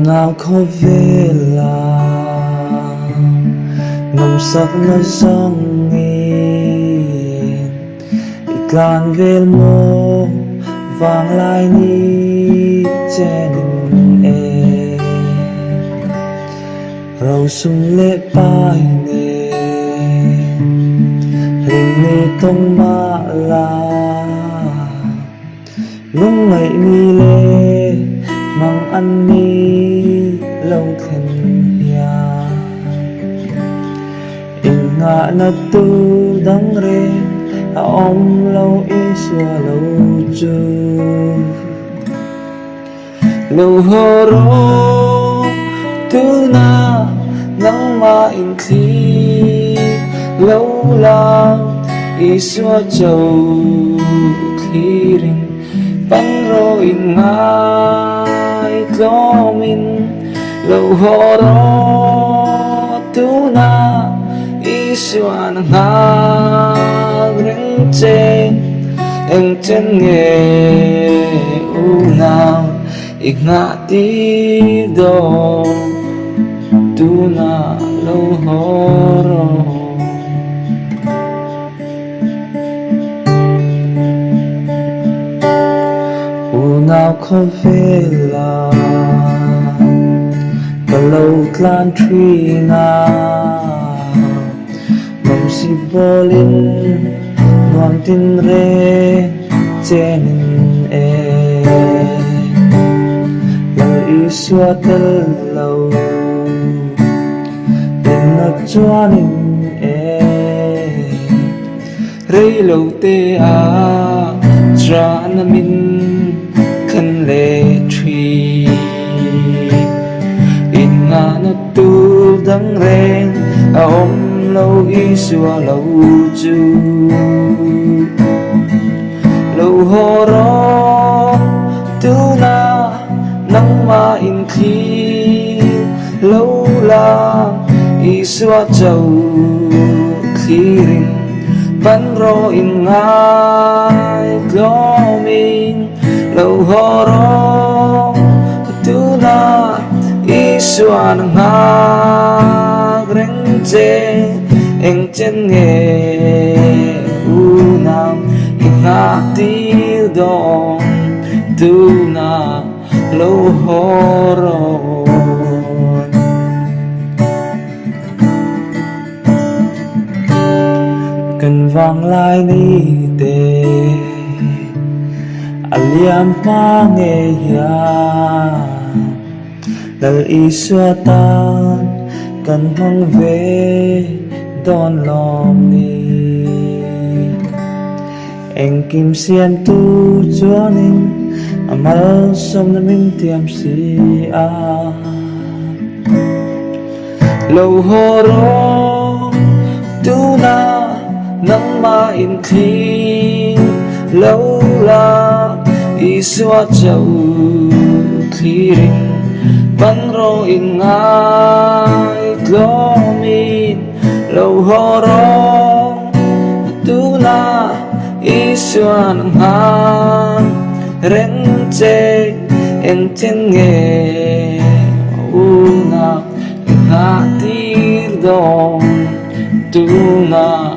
Nào có về là nằm sắc nó song nghiền Ikan về mô vang lại ni trên em Rau sung lệ bài nè Hình ni tông mạ là Lúc ngày mi lê mang ăn ni lâu thân ya in ngã na tu đắng re om lâu y xua lâu chu lâu hồ rô tu na nắng ma in khi lâu la y xua châu khi ring bắn rô in ngai có mình lâu hồ rô tu na Iswan nga rin chen Ang chen nge unaw Ignati do tu na lâu hồ rô Unaw ko vela Kalau klan trina Mong si bolin Nuang tin re Chenin e Lau iswa tel lau Din na chuanin e Rei lau te a Tra na min Kan le tri Nga na tu đắng ren ôm lâu y xua lâu chu lâu hồ rô tu na nắng ma in khi lâu la y xua châu khi rin bắn rô in ngai có mình lâu hồ rô tu na Iswan nga rin chen Ang chen nge unang Ingati dong tu na lâu hồ rô Cần vang lại ni tê Aliam pa nghe ya Dal iswa tan kan hong ve don lom ni Anh kim xiên tu chúa ninh Amal som na min tiam si a Lâu hồ rô tu na nắng ma in khi Lâu la iswa châu khi ring bắn rô in ngai có mình lâu hồ rô tu na iswan nga ren che en chen nge una nga tir dong tu na